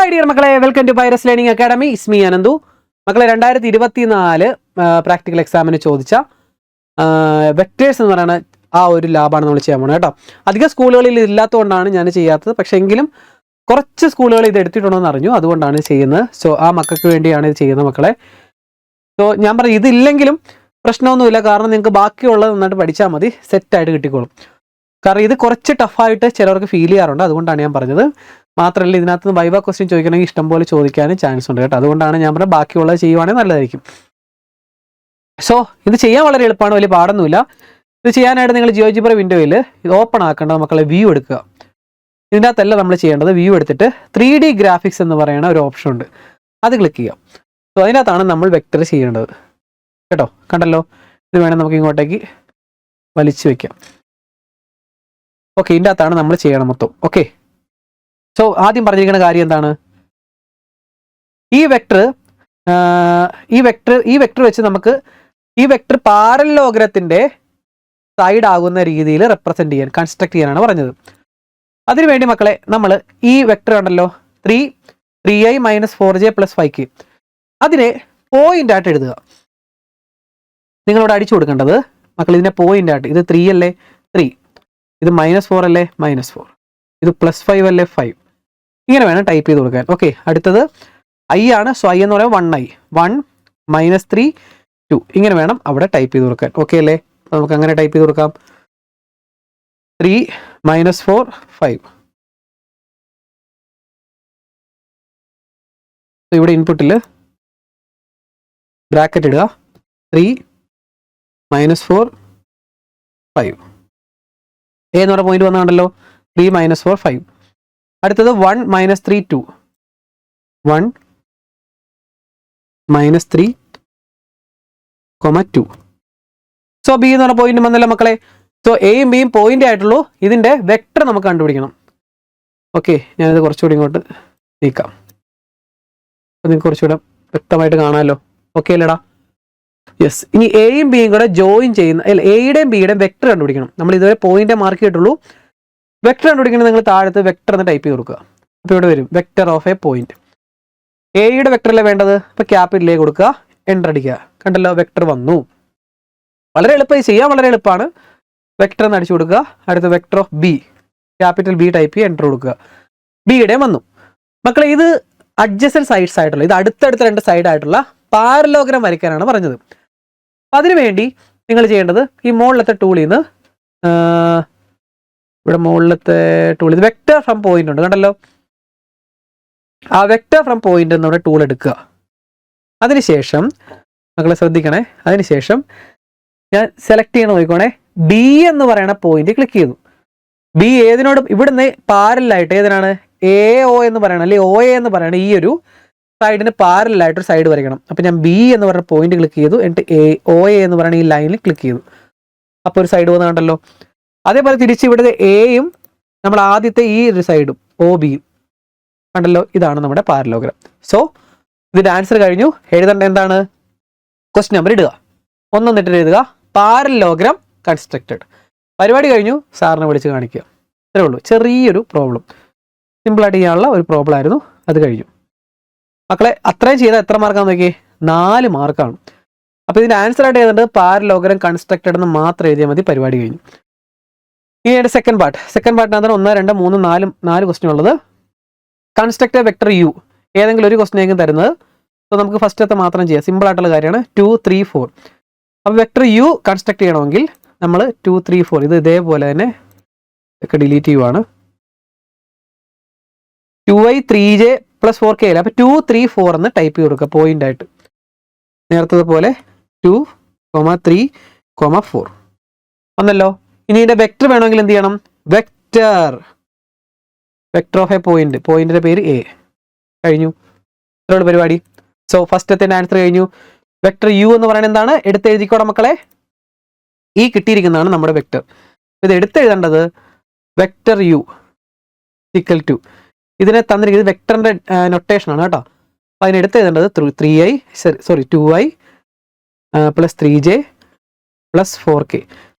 Hi dear മക്കളെ, welcome to Pyrus learning academy. ഇസ്മി അനന്തു. മക്കളെ, 2024 പ്രാക്ടിക്കൽ എക്സാമിന് ചോദിച്ച വെക്ടേഴ്സ് എന്ന് പറയുന്ന ആ ഒരു ലാബാണ് നമ്മൾ ചെയ്യാൻ പോകുന്നത് കേട്ടോ. അധികം സ്കൂളുകളിൽ ഇല്ലാത്തതുകൊണ്ടാണ് ഞാൻ ചെയ്യാത്തത്. പക്ഷേ എങ്കിലും കുറച്ച് സ്കൂളുകൾ ഇത് എടുത്തിട്ടുണ്ടോ എന്ന് അറിഞ്ഞു, അതുകൊണ്ടാണ് ചെയ്യുന്നത്. സോ ആ മക്കൾക്ക് വേണ്ടിയാണ് ഇത് ചെയ്യുന്നത് മക്കളെ. സോ ഞാൻ പറഞ്ഞു, ഇതില്ലെങ്കിലും പ്രശ്നമൊന്നുമില്ല, കാരണം നിങ്ങൾക്ക് ബാക്കിയുള്ളത് നന്നായിട്ട് പഠിച്ചാൽ മതി, സെറ്റായിട്ട് കിട്ടിക്കോളും. കാരണം ഇത് കുറച്ച് ടഫായിട്ട് ചിലവർക്ക് ഫീൽ ചെയ്യാറുണ്ട്, അതുകൊണ്ടാണ് ഞാൻ പറഞ്ഞത്. മാത്രമല്ല, ഇതിനകത്ത് നിന്ന് വൈവ ക്വസ്റ്റ്യൻ ചോദിക്കണമെങ്കിൽ ഇഷ്ടംപോലെ ചോദിക്കാനും ചാൻസ് ഉണ്ട് കേട്ടോ. അതുകൊണ്ടാണ് ഞാൻ പറഞ്ഞത് ബാക്കിയുള്ളത് ചെയ്യുവാണെങ്കിൽ നല്ലതായിരിക്കും. സോ ഇത് ചെയ്യാൻ വളരെ എളുപ്പമാണ്, വലിയ പാടൊന്നുമില്ല. ഇത് ചെയ്യാനായിട്ട് നിങ്ങൾ ജിയോജിബ്ര വിൻഡോയിൽ ഇത് ഓപ്പൺ ആക്കേണ്ടത് മക്കളെ വ്യൂ എടുക്കുക. ഇതിൻ്റെ അകത്തല്ല നമ്മൾ ചെയ്യേണ്ടത്, വ്യൂ എടുത്തിട്ട് 3D ഗ്രാഫിക്സ് എന്ന് പറയുന്ന ഒരു ഓപ്ഷൻ ഉണ്ട്, അത് ക്ലിക്ക് ചെയ്യാം. സോ അതിനകത്താണ് നമ്മൾ വെക്ടർ ചെയ്യേണ്ടത് കേട്ടോ. കണ്ടല്ലോ, ഇത് വേണം നമുക്ക് ഇങ്ങോട്ടേക്ക് വലിച്ചു വയ്ക്കാം. ഓക്കെ, ഇതിൻ്റെ അകത്താണ് നമ്മൾ ചെയ്യണം മൊത്തം. ഓക്കെ, സോ ആദ്യം പറഞ്ഞിരിക്കുന്ന കാര്യം എന്താണ്? ഈ വെക്ടർ വെച്ച് നമുക്ക് ഈ വെക്ടർ പാരലോഗ്രത്തിന്റെ സൈഡ് ആകുന്ന രീതിയിൽ റെപ്രസെന്റ് ചെയ്യാൻ, കൺസ്ട്രക്ട് ചെയ്യാനാണ് പറഞ്ഞത്. അതിനുവേണ്ടി മക്കളെ നമ്മൾ ഈ വെക്ടർ ഉണ്ടല്ലോ, 3i - 4j + 5k, അതിനെ പോയിന്റ് ആയിട്ട് എഴുതുക. നിങ്ങളോട് അടിച്ചു കൊടുക്കേണ്ടത് മക്കൾ ഇതിനെ പോയിന്റ് ആയിട്ട്, ഇത് 3 അല്ലേ 3, ഇത് -4 അല്ലേ -4, ഇത് +5 അല്ലേ 5, ഇങ്ങനെ വേണം ടൈപ്പ് ചെയ്ത് കൊടുക്കാൻ. ഓക്കെ, അടുത്തത് i ആണ്. സോ i എന്ന് പറയുമ്പോൾ 1i, 1 - 3 2, ഇങ്ങനെ വേണം അവിടെ ടൈപ്പ് ചെയ്ത് കൊടുക്കാൻ. ഓക്കെ അല്ലേ? നമുക്ക് അങ്ങനെ ടൈപ്പ് ചെയ്ത് കൊടുക്കാം. 3 - 4 5. ഇവിടെ ഇൻപുട്ടിൽ ബ്രാക്കറ്റ് ഇടുക, 3 - 4 5. എ എന്ന് പറഞ്ഞ പോയിന്റ് വന്നുണ്ടല്ലോ, 3 - 4 5. അടുത്തത് 1 - 3 2, 1 - 3 2. സോ ബി എന്ന് പറഞ്ഞ പോയിന്റ് വന്നല്ലോ മക്കളെ. സോ എയും ബിയും പോയിന്റ് ആയിട്ടുള്ളൂ. ഇതിന്റെ വെക്ടർ നമുക്ക് കണ്ടുപിടിക്കണം. ഓക്കെ, ഞാനിത് കുറച്ചുകൂടി ഇങ്ങോട്ട് നീക്കാം, അപ്പോൾ നിങ്ങൾക്ക് കുറച്ചുകൂടെ വ്യക്തമായിട്ട് കാണാമല്ലോ. ഓക്കെ അല്ലേടാ? യെസ്. ഇനി എയും ബിയും കൂടെ ജോയിൻ ചെയ്യുന്ന, അല്ല, എയുടെയും ബിയുടെയും വെക്ടർ കണ്ടുപിടിക്കണം. നമ്മൾ ഇതുവരെ പോയിന്റ് മാർക്ക് ചെയ്തിട്ടുള്ളൂ. വെക്ടർ കണ്ടുപിടിക്കണം, നിങ്ങൾ താഴത്ത് വെക്ടർ എന്ന് ടൈപ്പ് ചെയ്ത് കൊടുക്കുക. അപ്പോൾ ഇവിടെ വരും വെക്ടർ ഓഫ് എ പോയിന്റ്. എയുടെ വെക്ടറല്ലേ വേണ്ടത്, അപ്പോൾ ക്യാപിറ്റൽ എ കൊടുക്കുക, എൻ്റർ അടിക്കുക. കണ്ടല്ലോ, വെക്ടർ വന്നു. വളരെ എളുപ്പമായി ചെയ്യാൻ, വളരെ എളുപ്പമാണ്. വെക്ടർ എന്ന് അടിച്ചു കൊടുക്കുക. അടുത്ത vector of B, capital B type ചെയ്യുക, എൻ്റർ കൊടുക്കുക. ബിയുടെ വന്നു മക്കളെ. ഇത് അഡ്ജസന്റ് സൈഡ്സ് ആയിട്ടുള്ള, ഇത് അടുത്തടുത്ത 2 സൈഡ് ആയിട്ടുള്ള പാരലോഗ്രാം വരയ്ക്കാനാണ് പറഞ്ഞത്. അതിനുവേണ്ടി നിങ്ങൾ ചെയ്യേണ്ടത്, ഈ മുകളിലത്തെ ടൂളിൽ നിന്ന്, ഇവിടെ മുകളിലത്തെ ടൂൾ, ഇത് വെക്ടർ ഫ്രം പോയിന്റ് ഉണ്ട്, കണ്ടല്ലോ. ആ വെക്ടർ ഫ്രം പോയിന്റ് എന്നവിടെ ടൂൾ എടുക്കുക. അതിനുശേഷം മക്കളെ ശ്രദ്ധിക്കണേ, അതിനുശേഷം ഞാൻ സെലക്ട് ചെയ്യണം, നോക്കിക്കോണേ, ബി എന്ന് പറയുന്ന പോയിന്റ് ക്ലിക്ക് ചെയ്തു. ബി ഏതിനോടും ഇവിടുന്ന് പാരലായിട്ട്, ഏതിനാണ്? എ ഒ എന്ന് പറയണം, അല്ലെങ്കിൽ ഒ എ എന്ന് പറയണം. ഈ ഒരു സൈഡിന് പാരലായിട്ടൊരു സൈഡ് വരയ്ക്കണം. അപ്പം ഞാൻ ബി എന്ന് പറയുന്ന പോയിന്റ് ക്ലിക്ക് ചെയ്തു, എന്നിട്ട് ഒ എ എന്ന് പറയുന്ന ഈ ലൈനിൽ ക്ലിക്ക് ചെയ്തു. അപ്പോൾ ഒരു സൈഡ് വന്ന് കണ്ടല്ലോ. അതേപോലെ തിരിച്ച് ഇവിടുത്തെ എയും നമ്മൾ ആദ്യത്തെ ഈ ഒരു സൈഡും ഒ ബിയും കണ്ടല്ലോ. ഇതാണ് നമ്മുടെ പാരലോഗ്രാം. സോ ഇതിൻ്റെ ആൻസർ കഴിഞ്ഞു. എഴുതേണ്ട എന്താണ്? ക്വസ്റ്റ്യൻ നമ്പർ ഇടുക, 1 എന്നിട്ട് എഴുതുക, പാരലോഗ്രാം കൺസ്ട്രക്റ്റഡ്. പരിപാടി കഴിഞ്ഞു, സാറിനെ വിളിച്ച് കാണിക്കുക. അത്രേ ഉള്ളൂ. ചെറിയൊരു പ്രോബ്ലം, സിമ്പിളായിട്ട് ചെയ്യാനുള്ള ഒരു പ്രോബ്ലം ആയിരുന്നു. അത് കഴിഞ്ഞു മക്കളെ. അത്രയും ചെയ്താൽ എത്ര മാർക്കാണെന്ന് നോക്കിയേ? 4 മാർക്കാണ്. അപ്പോൾ ഇതിൻ്റെ ആൻസർ ആയിട്ട് എഴുതേണ്ടത് പാരലോഗ്രാം കൺസ്ട്രക്റ്റഡ് എന്ന് മാത്രം എഴുതിയാൽ മതി. പരിപാടി കഴിഞ്ഞു. ഇനി എൻ്റെ സെക്കൻഡ് പാർട്ടിനകത്താണ് 1 2 3 4 ക്വസ്റ്റ്യൻ ഉള്ളത്. കൺസ്ട്രക്റ്റ് വെക്ടർ യു, ഏതെങ്കിലും ഒരു ക്വസ്റ്റ്യൻ ആയിരിക്കും തരുന്നത്. അപ്പോൾ നമുക്ക് ഫസ്റ്റത്തെ മാത്രം ചെയ്യാം, സിമ്പിൾ ആയിട്ടുള്ള കാര്യമാണ്. 2 3 4. അപ്പോൾ വെക്ടർ യു കൺസ്ട്രക്ട് ചെയ്യണമെങ്കിൽ നമ്മൾ 2 3 4 ഇത് ഇതേപോലെ തന്നെ ഒക്കെ ഡിലീറ്റ് ചെയ്യുവാണ്. 2i 3j + 4k അല്ലേ, അപ്പോൾ 2 3 4 എന്ന് ടൈപ്പ് ചെയ്ത് കൊടുക്കുക പോയിന്റ് ആയിട്ട്. നേരത്തത് പോലെ 2, 3, 4 വന്നല്ലോ. ഇനി ഇതിൻ്റെ വെക്ടർ വേണമെങ്കിൽ എന്ത് ചെയ്യണം? വെക്ടർ ഓഫ് എ പോയിന്റ്, പോയിന്റിന്റെ പേര് എ. കഴിഞ്ഞു, ഇത്രയുള്ള പരിപാടി. സോ ഫസ്റ്റത്തെ ആൻസർ കഴിഞ്ഞു. വെക്ടർ യു എന്ന് പറയുന്നത് എന്താണ്? എടുത്തെഴുതിക്കോടെ മക്കളെ. ഈ കിട്ടിയിരിക്കുന്നതാണ് നമ്മുടെ വെക്ടർ. ഇത് എടുത്തെഴുതേണ്ടത് വെക്ടർ യു ഈക്വൽ ടു, ഇതിനെ തന്നിരിക്കുന്നത് വെക്ടറിന്റെ നൊട്ടേഷൻ ആണ് കേട്ടോ. അപ്പോൾ അതിന് എടുത്തെഴുതേണ്ടത് 2i + 3j + 4k.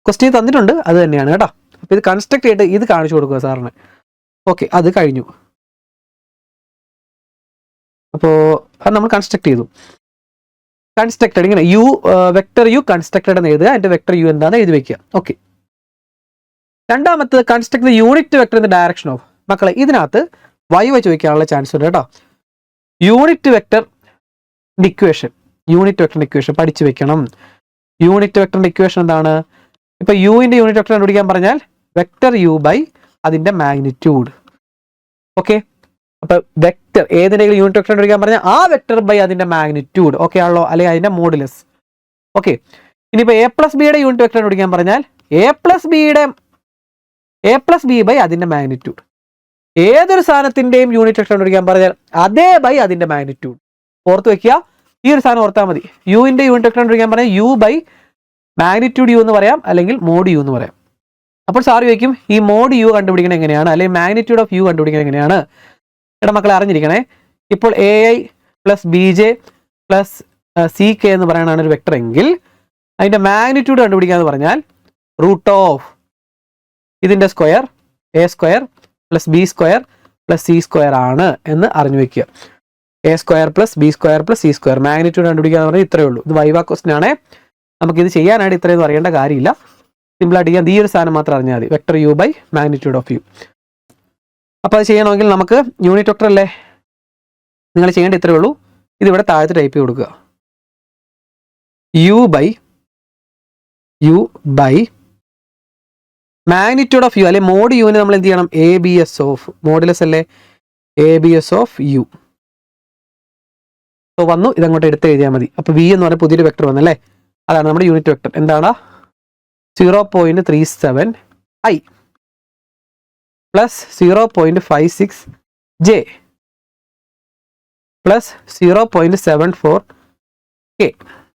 ക്വസ്റ്റ്യൻ തന്നിട്ടുണ്ട്, അത് തന്നെയാണ് കേട്ടോ. അപ്പോൾ ഇത് കൺസ്ട്രക്ട് ചെയ്തിട്ട് ഇത് കാണിച്ചു കൊടുക്കുക സാറിന്. ഓക്കെ, അത് കഴിഞ്ഞു. അപ്പോൾ അത് നമ്മൾ കൺസ്ട്രക്ട് ചെയ്തു. കൺസ്ട്രക്റ്റഡ് ഇങ്ങനെ വെക്ടർ യു കൺസ്ട്രക്റ്റഡ് എന്ന് എഴുതുക, അതിന്റെ വെക്ടർ യു എന്താണെന്ന് എഴുതി വെക്കുക. ഓക്കെ. രണ്ടാമത്തത് construct the unit vector in the direction of. മക്കളെ ഇതിനകത്ത് വൈവ ചോദിക്കാനുള്ള ചാൻസ് ഉണ്ട് കേട്ടോ. യൂണിറ്റ് വെക്ടറിന്റെ ഇക്വേഷൻ പഠിച്ചു വെക്കണം. യൂണിറ്റ് വെക്ടറിന്റെ ഇക്വേഷൻ എന്താണ്? ഇപ്പൊ യുവിന്റെ യൂണിറ്റ് വെക്ടർ കണ്ടുപിടിക്കാൻ പറഞ്ഞാൽ വെക്ടർ യു ബൈ അതിന്റെ മാഗ്നിറ്റ്യൂഡ്. ഓക്കെ. അപ്പൊ വെക്ടർ ഏതിനെങ്കിലും യൂണിറ്റ് വെക്ടർ കണ്ടുപിടിക്കാൻ പറഞ്ഞാൽ ആ വെക്ടർ ബൈ അതിന്റെ മാഗ്നിറ്റ്യൂഡ്. ഓക്കെ ആണല്ലോ, അല്ലെങ്കിൽ അതിന്റെ മോഡുലസ്. ഓക്കെ. ഇനിയിപ്പോ എ പ്ലസ് ബിയുടെ യൂണിറ്റ് വെക്ടർ കണ്ടുപിടിക്കാൻ പറഞ്ഞാൽ എ പ്ലസ് ബി ബൈ അതിന്റെ മാഗ്നിറ്റ്യൂഡ്. ഏതൊരു സാധനത്തിന്റെയും യൂണിറ്റ് വെക്ടർ കണ്ടുപിടിക്കാൻ പറഞ്ഞാൽ അതേ ബൈ അതിന്റെ മാഗ്നിറ്റ്യൂഡ്. ഓർത്ത് വെക്കുക, ഈ ഒരു സാധനം ഓർത്താൽ മതി. യുവിന്റെ യൂണിറ്റ് വെക്ടർ കണ്ടുപിടിക്കാൻ പറഞ്ഞാൽ യു ബൈ മാഗ്നിറ്റ്യൂഡ് യു എന്ന് പറയാം, അല്ലെങ്കിൽ മോഡ് യു എന്ന് പറയാം. അപ്പോൾ സാർ ചോദിക്കും ഈ മോഡ് യു കണ്ടുപിടിക്കണം എങ്ങനെയാണ്, അല്ലെങ്കിൽ മാഗ്നിറ്റ്യൂഡ് ഓഫ് യു കണ്ടുപിടിക്കണം എങ്ങനെയാണ്? എടാ മക്കളെ അറിഞ്ഞിരിക്കണേ, ഇപ്പോൾ A I plus B J plus C K എന്ന് പറയാനാണ് ഒരു വെക്ടർ എങ്കിൽ അതിന്റെ മാഗ്നിറ്റ്യൂഡ് കണ്ടുപിടിക്കുക എന്ന് പറഞ്ഞാൽ റൂട്ട് ഓഫ് ഇതിന്റെ square A square plus B square plus C square ആണ് എന്ന് അറിഞ്ഞു വെക്കുക. A square plus B square plus C square magnitude കണ്ടുപിടിക്കുക എന്ന് പറഞ്ഞാൽ ഇത്രയേ ഉള്ളൂ. ഇത് വൈവ ക്വസ്റ്റൻ ആണേ. നമുക്കിത് ചെയ്യാനായിട്ട് ഇത്രയൊന്നും അറിയേണ്ട കാര്യമില്ല. സിമ്പിളായിട്ട് ചെയ്യാൻ ഈ ഒരു സാധനം മാത്രം അറിഞ്ഞാൽ മതി, vector u by magnitude of u. അപ്പോൾ അത് ചെയ്യണമെങ്കിൽ നമുക്ക് യൂണിറ്റ് വെക്ടർ അല്ലേ, നിങ്ങൾ ചെയ്യേണ്ട ഇത്രയേ ഉള്ളൂ. ഇതിവിടെ താഴത്ത് ടൈപ്പ് ചെയ്ത് കൊടുക്കുക. U by magnitude of u, അല്ലെ മോഡ് യുവിന് നമ്മൾ എന്ത് ചെയ്യണം? A B S of modulus അല്ലേ, A B S of u. അപ്പോൾ വന്നു, ഇതങ്ങോട്ട് എടുത്ത് എഴുതിയാൽ മതി. അപ്പോൾ വി എന്ന് പറഞ്ഞാൽ പുതിയൊരു വെക്ടർ വന്നല്ലേ, അതാണ് നമ്മുടെ യൂണിറ്റ് വെക്ടർ. എന്താണ്? 0.37 I plus 0.56 J plus 0.74 K.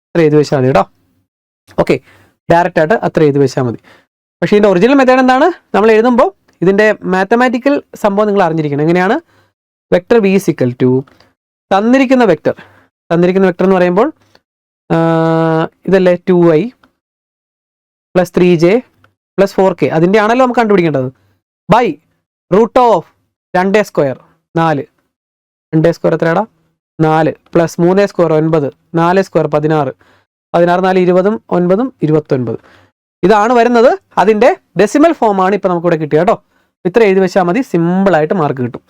അത്ര എഴുതി വെച്ചാൽ മതി കേട്ടോ. ഓക്കെ, ഡയറക്റ്റ് ആയിട്ട് അത്ര എഴുതി വെച്ചാൽ മതി. പക്ഷേ ഇതിൻ്റെ ഒറിജിനൽ മെത്തേഡ് എന്താണ്? നമ്മൾ എഴുതുമ്പോൾ ഇതിൻ്റെ മാത്തമാറ്റിക്കൽ സംഭവം നിങ്ങൾ അറിഞ്ഞിരിക്കണം. എങ്ങനെയാണ്? Vector v is equal to തന്നിരിക്കുന്ന വെക്ടർ എന്ന് പറയുമ്പോൾ ഇതല്ലേ 2i plus 3j plus 4k, അതിൻ്റെ ആണല്ലോ നമുക്ക് കണ്ടുപിടിക്കേണ്ടത്. By root of 2a square 4, 2a square എത്രയാടാ? 4 plus 3a square 9, 4a square 16, 16 4 20, 9 29. ഇതാണ് വരുന്നത്. അതിൻ്റെ ഡെസിമൽ ഫോമാണ് ഇപ്പം നമുക്കിവിടെ കിട്ടിയ കേട്ടോ. ഇത്ര എഴുതി വെച്ചാൽ മതി, സിമ്പിളായിട്ട് മാർക്ക് കിട്ടും.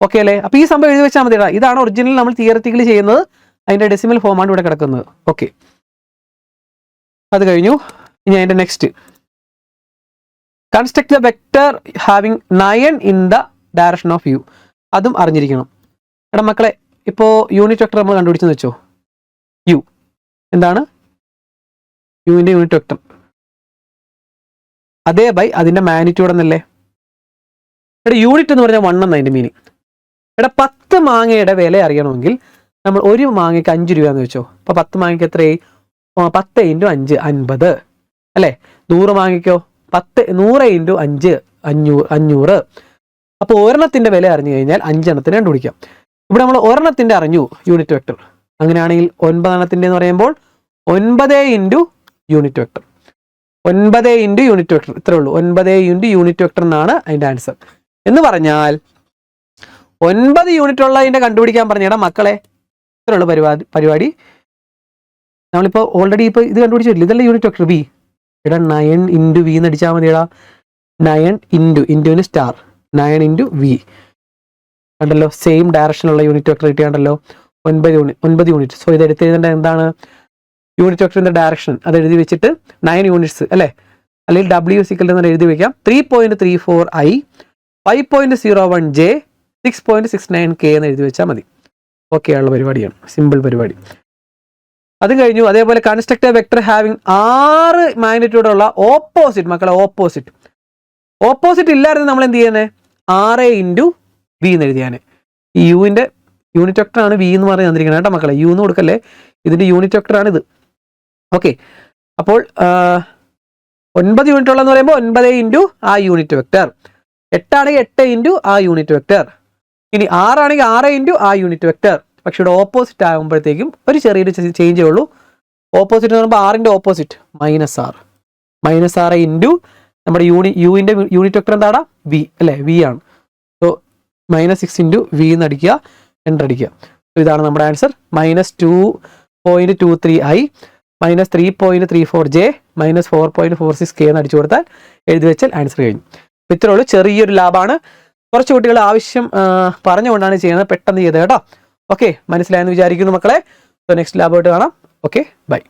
ഓക്കെ അല്ലേ? അപ്പോൾ ഈ സംഭവം എഴുതി വെച്ചാൽ മതി. ഇതാണ് ഒറിജിനൽ നമ്മൾ തിയററ്റിക്കലി ചെയ്യുന്നത്. അതിൻ്റെ ഡെസിമൽ ഫോമാണ് ഇവിടെ കിടക്കുന്നത്. ഓക്കെ, അത് കഴിഞ്ഞു. ഇനി അതിൻ്റെ next construct the vector having 9 in the direction of u. അതും അറിഞ്ഞിരിക്കണം. എടാ മക്കളെ, ഇപ്പോൾ യൂണിറ്റ് വെക്ടർ നമ്മൾ കണ്ടുപിടിച്ചെന്ന് വെച്ചോ. യു എന്താണ്? യുവിൻ്റെ യൂണിറ്റ് വെക്ടർ അതേ ബൈ അതിൻ്റെ മാഗ്നിറ്റ്യൂഡ് എന്നല്ലേ. എടാ യൂണിറ്റ് എന്ന് പറഞ്ഞാൽ 1 എന്നതിൻ്റെ മീനിങ്. എടാ 10 മാങ്ങയുടെ വില അറിയണമെങ്കിൽ നമ്മൾ ഒരു മാങ്ങയ്ക്ക് 5 രൂപ എന്ന് വെച്ചോ. അപ്പോൾ 10 മാങ്ങയ്ക്ക് എത്രയായി? 10 × 5 50 അല്ലേ. 100 മാങ്ങയ്ക്കോ? 100 × 5 500. അപ്പോൾ ഒരെണ്ണത്തിൻ്റെ വില അറിഞ്ഞു കഴിഞ്ഞാൽ 5 എണ്ണത്തിന് കണ്ടുപിടിക്കാം. ഇവിടെ നമ്മൾ ഒരെണ്ണത്തിൻ്റെ അറിഞ്ഞു യൂണിറ്റ് വെക്ടർ. അങ്ങനെയാണെങ്കിൽ 9 എണ്ണത്തിൻ്റെ എന്ന് പറയുമ്പോൾ 9 × യൂണിറ്റ് വെക്ടർ. 9 × യൂണിറ്റ് വെക്ടർ, ഇത്രേ ഉള്ളൂ. 9 × യൂണിറ്റ് വെക്ടർ എന്നാണ് അതിൻ്റെ ആൻസർ. എന്ന് പറഞ്ഞാൽ 9 യൂണിറ്റ് ഉള്ള അതിൻ്റെ കണ്ടുപിടിക്കാൻ പറഞ്ഞാൽ മക്കളെ ഇത്രേ ഉള്ളൂ പരിപാടി. നമ്മളിപ്പോൾ ഓൾറെഡി ഇപ്പോൾ ഇത് കണ്ടുപിടിച്ചിട്ടില്ല. ഇതല്ലേ യൂണിറ്റ് വെക്ടർ വി. ഇവിടെ 9 × v എന്ന് അടിച്ചാൽ മതിയടാ. 9 ഇൻറ്റുവിന് സ്റ്റാർ 9 × v കണ്ടല്ലോ. സെയിം ഡയറക്ഷനുള്ള യൂണിറ്റ് വെക്ടർ കിട്ടിയാണ്ടല്ലോ. 9 യൂണിറ്റ്. സോ ഇത് എടുത്ത് എഴുതേണ്ട എന്താണ്? യൂണിറ്റ് വെക്ടറിന്റെ ഡയറക്ഷൻ അത് എഴുതി വെച്ചിട്ട് 9 യൂണിറ്റ്സ് അല്ലേ, അല്ലെങ്കിൽ W എന്ന് എഴുതി വെക്കാം. 3.34 I 5.01 J 6.69 K എന്ന് എഴുതി വെച്ചാൽ മതി. ഓക്കെ ഉള്ള പരിപാടിയാണ്, സിമ്പിൾ പരിപാടി. അതും കഴിഞ്ഞു. അതേപോലെ കൺസ്ട്രക്ട് വെക്ടർ ഹാവിങ് 6 മാഗ്നിറ്റ്യൂഡ് ഉള്ള ഓപ്പോസിറ്റ്. മക്കളെ ഓപ്പോസിറ്റ് ഇല്ലായിരുന്നു നമ്മൾ എന്ത് ചെയ്യുന്നത്? 6 × v എന്ന് എഴുതിയാണ്. ഈ യുവിൻ്റെ യൂണിറ്റ് വെക്ടർ ആണ് വി എന്ന് പറഞ്ഞ് തന്നിരിക്കുന്നത് കേട്ടോ മക്കളെ. യു എന്ന് കൊടുക്കല്ലേ, ഇതിൻ്റെ യൂണിറ്റ് വെക്ടർ ആണ് ഇത്. ഓക്കെ, അപ്പോൾ 9 യൂണിറ്റ് ഉള്ളതെന്ന് പറയുമ്പോൾ 9 × ആ യൂണിറ്റ് വെക്ടർ. 8 ആണെങ്കിൽ 8 × ആ യൂണിറ്റ് വെക്ടർ. ഇനി 6 ആണെങ്കിൽ 6 × ആ യൂണിറ്റ് വെക്ടർ. പക്ഷെ ഇവിടെ ഓപ്പോസിറ്റ് ആകുമ്പോഴത്തേക്കും ഒരു ചെറിയൊരു ചേഞ്ചേ ഉള്ളൂ. ഓപ്പോസിറ്റ് എന്ന് പറയുമ്പോൾ 6ൻ്റെ ഓപ്പോസിറ്റ് -6 × നമ്മുടെ യുവിൻ്റെ യൂണിറ്റ് വെക്ടർ എന്താടാ? വി അല്ലേ, വി ആണ്. സോ -6 × v എന്ന് അടിക്കുക, എൻ്റർ അടിക്കുക. ഇതാണ് നമ്മുടെ ആൻസർ. -2.23i -3.34j -4.46k എന്ന് അടിച്ചു കൊടുത്താൽ എഴുതി വെച്ചാൽ ആൻസർ കഴിഞ്ഞു. ഇത്രേ ഉള്ളൂ, ചെറിയൊരു ലാബാണ്. കുറച്ച് കുട്ടികൾ ആവശ്യം പറഞ്ഞുകൊണ്ടാണ് ചെയ്യുന്നത്, പെട്ടെന്ന് ചെയ്തത് കേട്ടോ. ഓക്കെ, മനസ്സിലായെന്ന് വിചാരിക്കുന്നു മക്കളെ. സോ നെക്സ്റ്റ് ലാബായിട്ട് കാണാം. Okay, by.